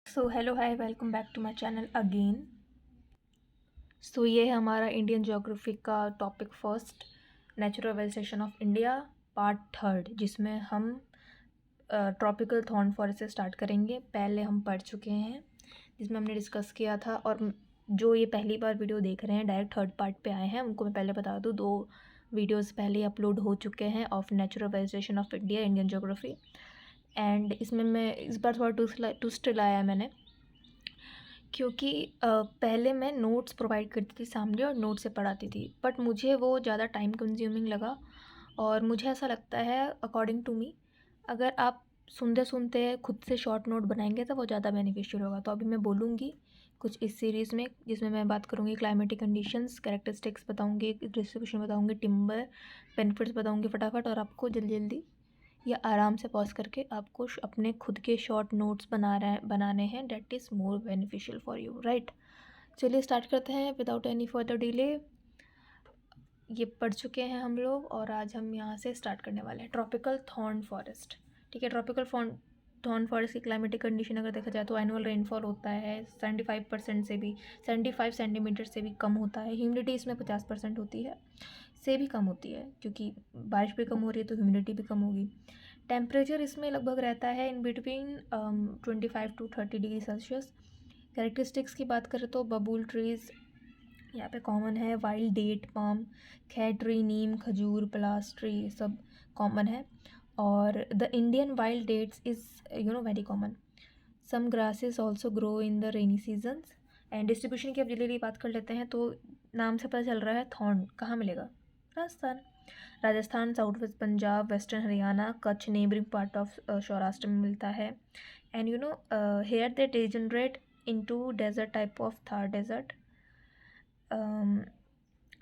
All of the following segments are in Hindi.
So hello hi welcome back to my channel again. So ये है हमारा इंडियन ज्योग्राफी का topic first, natural vegetation of India part third, जिसमें हम ट्रॉपिकल थॉर्न फॉरेस्ट से स्टार्ट करेंगे। पहले हम पढ़ चुके हैं जिसमें हमने डिस्कस किया था, और जो ये पहली बार वीडियो देख रहे हैं डायरेक्ट थर्ड पार्ट पे आए हैं, उनको मैं पहले बता दूँ, 2 वीडियोस पहले अपलोड हो चुके हैं of natural vegetation of India Indian geography. And इसमें मैं इस बार थोड़ा ट्विस्ट लाया मैंने, क्योंकि पहले मैं नोट्स प्रोवाइड करती थी सामने और नोट से पढ़ाती थी, बट मुझे वो ज़्यादा टाइम कंज्यूमिंग लगा। और मुझे ऐसा लगता है अकॉर्डिंग टू मी, अगर आप सुनते सुनते खुद से शॉर्ट नोट बनाएंगे तो वो ज़्यादा बेनिफिशियल होगा। तो अभी मैं बोलूँगी कुछ इस सीरीज़ में, जिसमें मैं बात करूँगी क्लाइमेटिक कंडीशंस, कैरेक्टरिस्टिक्स बताऊँगी, डिस्ट्रीब्यूशन बताऊँगी, टिम्बर बेनिफिट्स बताऊँगी फटाफट, और आपको जल्दी जल्दी या आराम से पॉज करके आपको अपने खुद के शॉर्ट नोट्स बनाने हैं, that is more beneficial for you, right. चलिए स्टार्ट करते हैं विदाउट एनी फर्दर डिले। ये पढ़ चुके हैं हम लोग और आज हम यहाँ से स्टार्ट करने वाले हैं ट्रॉपिकल थॉर्न फॉरेस्ट। ठीक है, ट्रॉपिकल थॉर्न फॉरेस्ट की क्लाइमेटिक कंडीशन अगर देखा जाए तो एनुअल रेनफॉल होता है 75% से भी 75 सेंटीमीटर से भी कम होता है। ह्यूमिडिटी इसमें 50% होती है, से भी कम होती है, क्योंकि बारिश भी कम हो रही है तो ह्यूमिडिटी भी कम होगी। टेम्परेचर इसमें लगभग रहता है in between 25 to 30 degree Celsius. Characteristics की बात करें तो बबूल ट्रीज़ यहाँ पे कॉमन है, wild date palm, khair tree, neem, khajur, palash tree, सब कॉमन है। और the Indian wild dates is very common. Some grasses also grow in the rainy seasons. And distribution की अब जल्दी बात कर लेते हैं, तो नाम से पता चल रहा है थॉर्न कहाँ मिलेगा, Rajasthan. Rajasthan, south west Punjab, western Haryana, Kutch, neighbouring part of Saurashtra में मिलता है। And here they degenerate into desert type of Thar desert.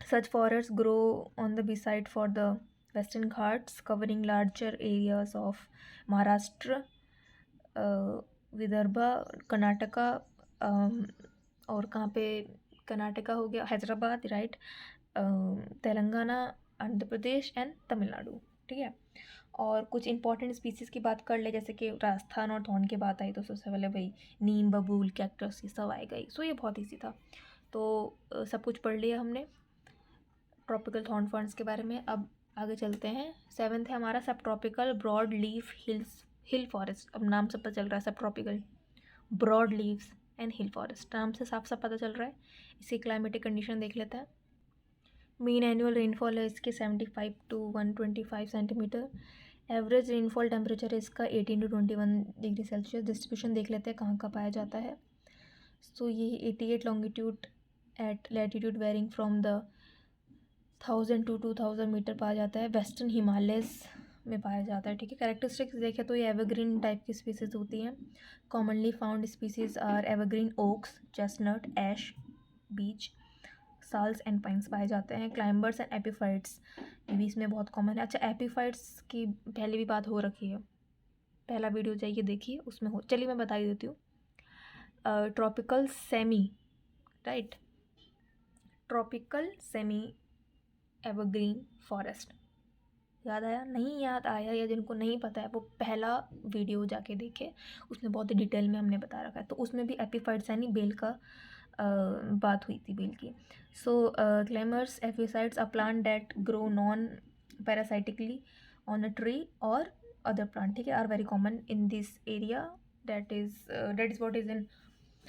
Such forests grow on the beside for the Western Ghats, covering larger areas of Maharashtra, Vidarbha, Karnataka, और कहाँ पे कर्नाटका हो गया, हैदराबाद, राइट, तेलंगाना, आंध्र प्रदेश एंड तमिलनाडु। ठीक है, और कुछ इंपॉर्टेंट स्पीसीज़ की बात कर ले, जैसे कि राजस्थान और थॉर्न की बात आई तो सबसे पहले भाई नीम, बबूल, कैक्टस, ये सब आएगा ही। सो ये बहुत ईजी था, तो सब कुछ पढ़ लिया हमने ट्रॉपिकल थॉर्न फॉरेस्ट के बारे में। अब आगे चलते हैं। 7th है हमारा subtropical broad leaf hill forest. अब नाम से पता चल रहा है subtropical broad leaves and hill forest, नाम से साफ साफ पता चल रहा है। इसकी क्लाइमेटिक कंडीशन देख लेते हैं। मीन एनुअल रेनफॉल है इसके 75 to 125 centimetre. Average rainfall temperature है इसका 18 to 21 डिग्री सेल्सियस। डिस्ट्रीब्यूशन देख लेते हैं कहाँ कहाँ पाया जाता है। सो ये 88 longitude at latitude varying from the 1000 to 2000 metre पाया जाता है। वेस्टर्न हिमालयस में पाया जाता है। ठीक है, कैरेक्टरिस्टिक्स देखें तो ये एवरग्रीन टाइप की स्पीसीज होती हैं। Commonly found species are evergreen oaks, chestnut, ash, beech, sals and pines पाए जाते हैं। क्लाइंबर्स एंड एपीफाइट्स ये भी इसमें बहुत कॉमन है। अच्छा, एपीफाइट्स की पहले भी बात हो रखी है, पहला वीडियो जाइए देखिए, उसमें हो। चलिए मैं बता ही देती हूँ। Tropical semi, right, tropical semi evergreen forest. याद आया? नहीं याद आया या जिनको नहीं पता है वो पहला वीडियो जाके देखे, उसमें बहुत ही डिटेल में हमने बता रखा है। तो उसमें भी एपीफाइट्स यानी बेल का बात हुई थी, बेल की। So climbers epiphytes a plant that grow non parasitically on a tree और अदर प्लांट, ठीक है, are very common in this area, that is what is in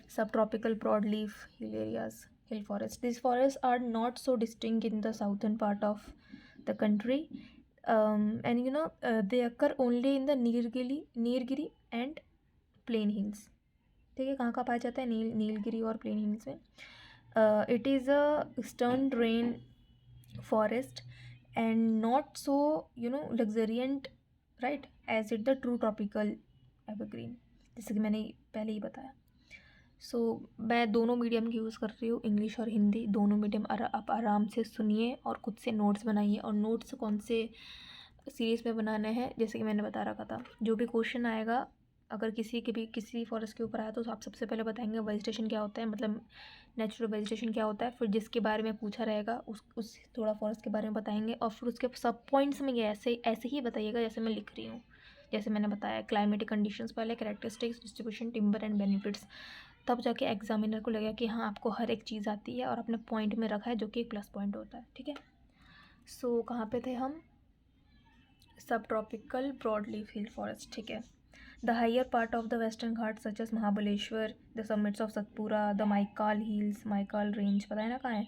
subtropical broadleaf hill areas, hill forests. These forests are not so distinct in the southern part of the country, and they occur only in the Nilgiri and plain hills. ठीक है, कहाँ कहाँ पाया जाता है? नीलगिरी और प्लेन हिल्स में। It is a stunted rain forest and not so luxuriant, right, as it the true tropical evergreen, जैसे कि मैंने पहले ही बताया। सो मैं दोनों मीडियम की यूज़ कर रही हूँ, इंग्लिश और हिंदी दोनों मीडियम। आप आराम से सुनिए और खुद से नोट्स बनाइए। और नोट्स कौन से सीरीज़ में बनाने हैं, जैसे कि मैंने बता रखा था, जो भी क्वेश्चन आएगा अगर किसी फॉरेस्ट के ऊपर आया तो आप सबसे पहले बताएंगे वेजिटेशन क्या होता है, मतलब नेचुरल वेजिटेशन क्या होता है। फिर जिसके बारे में पूछा रहेगा उस थोड़ा फॉरेस्ट के बारे में बताएंगे, और फिर उसके सब पॉइंट्स में ये ऐसे ऐसे ही बताइएगा जैसे मैं लिख रही हूँ। जैसे मैंने बताया क्लाइमेटिक कंडीशंस पहले, characteristics, distribution, timber and benefits, तब जाके एग्जामिनर को लगेगा कि हाँ आपको हर एक चीज़ आती है और अपने पॉइंट में रखा है, जो कि एक प्लस पॉइंट होता है, ठीक है। सो कहाँ पे थे हम? सब ट्रॉपिकल ब्रॉडलीफ हिल फॉरेस्ट, ठीक है। The higher part of the western घाट such as Mahabaleshwar, the summits of Satpura, the Maikal hills, Maikal range पता है ना कहाँ है,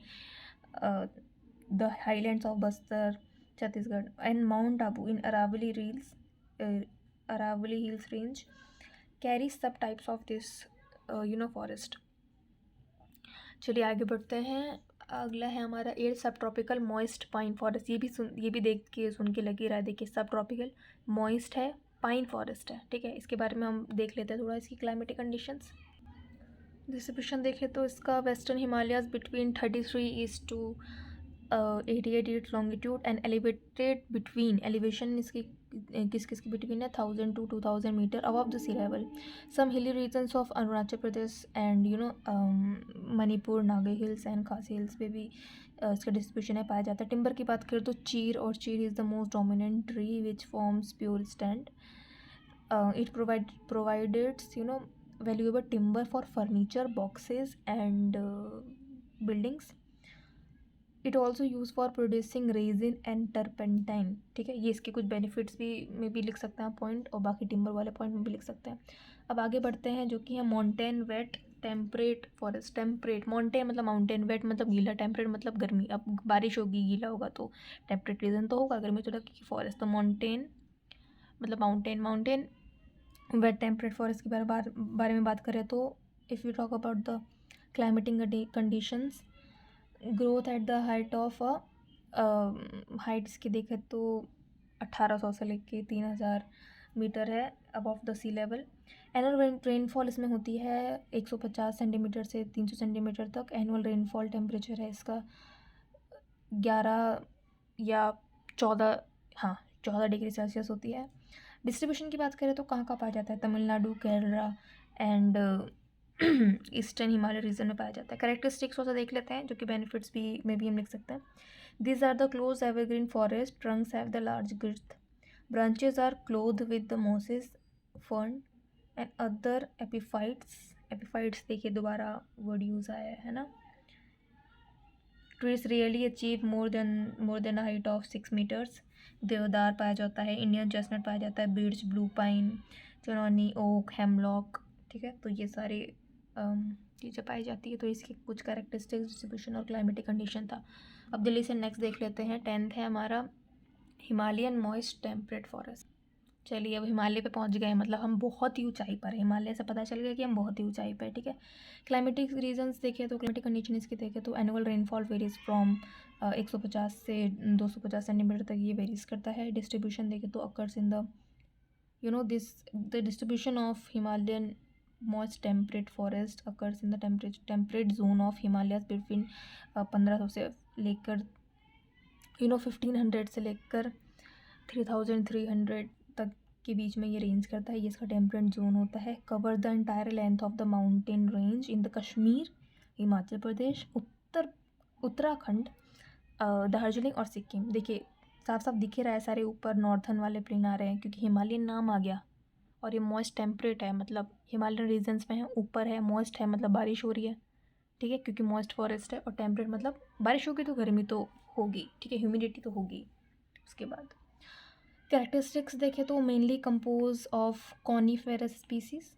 the highlands of Bastar Chhattisgarh, and mount Abu in Aravalli hills range carry sub types of this forest. चलिए आगे बढ़ते हैं। अगला है हमारा एयर सब ट्रॉपिकल मॉइस्ट पाइन फॉरेस्ट। ये भी देख के सुन के लगी रहा है। देखिए सब ट्रॉपिकल मॉइस्ट है, पाइन फॉरेस्ट है, ठीक है। इसके बारे में हम देख लेते हैं थोड़ा इसकी क्लाइमेटिक कंडीशंस। डिस्ट्रीब्यूशन देखें तो इसका western Himalayas between 33 east to 88 longitude and elevated between, elevation इसकी किस किस की बिटवीन है 1000 to 2000 metre above the sea level. Some hilly regions of Arunachal Pradesh and Manipur, Naga hills and Khasi hills पे भी इसका डिस्ट्रीब्यूशन है पाया जाता है। टिम्बर की बात करें तो चीर और चीर is the most dominant tree which forms pure stand. It provided valuable timber for furniture, boxes and buildings. It also use for producing resin and turpentine, ठीक है। ये इसके कुछ बेनिफिट्स भी में भी लिख सकते हैं पॉइंट, और बाकी टिम्बर वाले पॉइंट में भी लिख सकते हैं। अब आगे बढ़ते हैं जो कि है mountain wet temperate forest. Temperate, mountain मतलब माउंटेन, वेट मतलब गीला, टेम्परेट मतलब गर्मी। अब बारिश होगी गीला होगा तो टेम्परेट रीजन तो होगा, गर्मी तो लगेगी फॉरेस्ट। तो माउंटेन मतलब माउंटेन वेट टेम्परेट फॉरेस्ट के बारे में बात करें तो if you talk about the climatic conditions, growth at the height of height इसकी देखें तो 1800 से लेके 3000 मीटर है above the sea level. Annual rainfall इसमें होती है 150 सेंटीमीटर से 300 सेंटीमीटर तक। एनुअल रेनफॉल टेम्परेचर है इसका 11 या 14, हाँ 14 डिग्री सेल्सियस होती है। डिस्ट्रीब्यूशन की बात करें तो कहाँ पाया जाता है? Tamil Nadu, Kerala and eastern Himalaya region में पाया जाता है। कैरेक्टरिस्टिक्स थोड़ा सा देख लेते हैं जो कि बेनिफिट्स भी में भी हम लिख सकते हैं। These are the close evergreen forest. Trunks have the large girth. Branches are clothed with the mosses, fern and other epiphytes. Epiphytes देखिए दोबारा वर्ड यूज़ आया है ना। Trees really achieve more than a height of 6 meters. देवदार पाया जाता है, इंडियन चेस्टनट पाया जाता है, बीड्स, ब्लू पाइन, चनौनी, ओक, हेमलॉक, ठीक है। तो ये सारे चीज़ें पाई जाती है। तो इसके कुछ कैरेक्टरिस्टिक्स, डिस्ट्रीब्यूशन और क्लाइमेटिक कंडीशन था। अब दिल्ली से नेक्स्ट देख लेते हैं। 10th है हमारा हिमालयन मॉइस्ट टेम्परेट फॉरेस्ट। चलिए अब हिमालय पे पहुंच गए, मतलब हम बहुत ही ऊंचाई पर है। हिमालय से पता चल गया कि हम बहुत ही ऊंचाई पर है, ठीक है। क्लाइमेटिक रीजंस देखें तो क्लाइमेटिक कंडीशन इसकी देखें तो एनुअल रेनफॉल वेरीज फ्रॉम 150 से 250 सेंटीमीटर तक ये वेरीज करता है। डिस्ट्रीब्यूशन देखें तो occurs in the the distribution of Himalayan most temperate forest occurs in the temperate zone of Himalayas between 1500 से लेकर 1500 से लेकर 3300 तक के बीच में ये रेंज करता है। ये इसका टेम्परेट जोन होता है। Cover the entire length of the mountain range in the Kashmir, Himachal Pradesh, Uttarakhand, Darjeeling और सिक्किम। देखिए साफ साफ दिख ही रहा है, सारे ऊपर नॉर्थन वाले प्लेन आ रहे हैं क्योंकि हिमालयन नाम आ गया। और ये मॉइस्ट टेम्परेट है, मतलब हिमालयन रीजन्स में है, ऊपर है, मॉइस्ट है मतलब बारिश हो रही है, ठीक है, क्योंकि मॉइस्ट फॉरेस्ट है। और टेम्परेट मतलब बारिश होगी तो गर्मी तो होगी, ठीक है, ह्यूमिडिटी तो होगी। उसके बाद कैरेक्टरिस्टिक्स देखें तो mainly compose of coniferous species,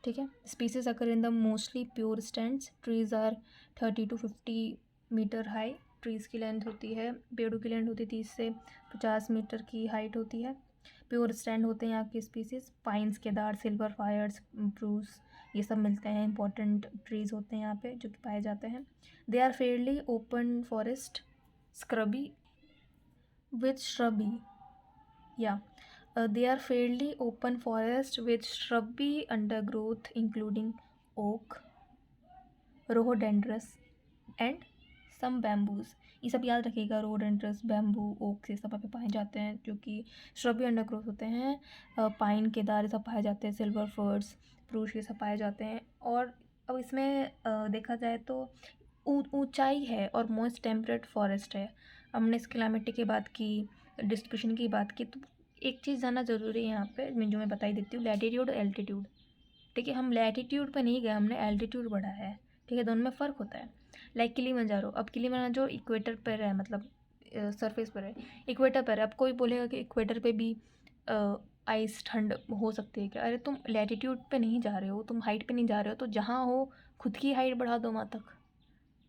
ठीक है। Species occur in the mostly pure stands. Trees are 30 to 50 metre high. Trees की लेंथ होती है, पेड़ों की लेंथ होती है 30 से 50 मीटर की हाइट होती है। प्योर स्टैंड होते हैं यहाँ के species. Pines, cedar, silver firs, spruce, ये सब मिलते हैं। इंपॉर्टेंट ट्रीज़ होते हैं यहाँ पे जो कि पाए जाते हैं। They are fairly open forest scrubby with shrubby, या they are fairly open forest with shrubby undergrowth including oak, rhododendrons and some bamboos. ये सब याद रखिएगा, rhododendrons, bamboo, oak ये सब यहाँ पे पाए जाते हैं जो कि shrubby undergrowth होते हैं। पाइन, केदार ये सब पाए जाते हैं। सिल्वर फर्स, प्रूश ये सब पाए जाते हैं। और अब इसमें देखा जाए तो ऊंचाई है और मोस्ट टेम्परेट फॉरेस्ट है। हमने इस क्लाइमेटिक की बात की, डिस्ट्रीब्यूशन की बात की, तो एक चीज़ जानना ज़रूरी है यहाँ पे, जो मैं बता ही देती हूँ, लैटीट्यूड और एल्टीट्यूड। ठीक है, हम लैटीट्यूड पे नहीं गए, हमने एल्टीट्यूड बढ़ा है। ठीक है, दोनों में फ़र्क होता है। लाइक किलिमंजारो, अब किलिमंजारो इक्वेटर पर है, मतलब सरफेस पर है, इक्वेटर पर है। अब कोई बोलेगा कि इक्वेटर पे भी आइस ठंड हो सकती है क्या? अरे तुम लैटीट्यूड पे नहीं जा रहे हो, तुम हाइट पे नहीं जा रहे हो, तो जहाँ हो खुद की हाइट बढ़ा दो वहाँ तक।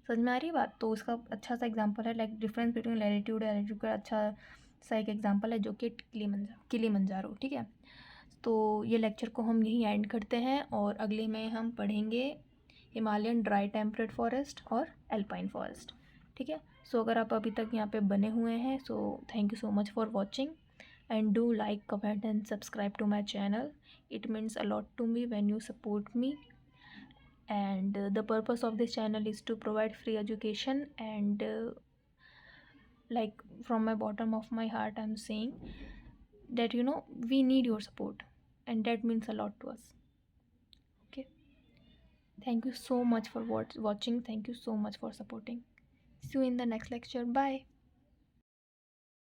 समझ में आ रही है बात? तो उसका अच्छा सा एग्जांपल है, like difference between latitude and altitude का अच्छा सा एक एग्जांपल है, जो कि किलिमंजारो। ठीक है, तो ये लेक्चर को हम यहीं एंड करते हैं, और अगले में हम पढ़ेंगे हिमालयन ड्राई टेम्परेट फॉरेस्ट और एल्पाइन फॉरेस्ट। ठीक है, सो अगर आप अभी तक यहाँ पे बने हुए हैं, so thank you so much for watching, and do like, comment and subscribe to my channel. It means a lot to me when you support me, and the purpose of this channel is to provide free education, and like from my bottom of my heart I'm saying that we need your support, and that means a lot to us. Okay, thank you so much for watching, thank you so much for supporting. See you in the next lecture. Bye.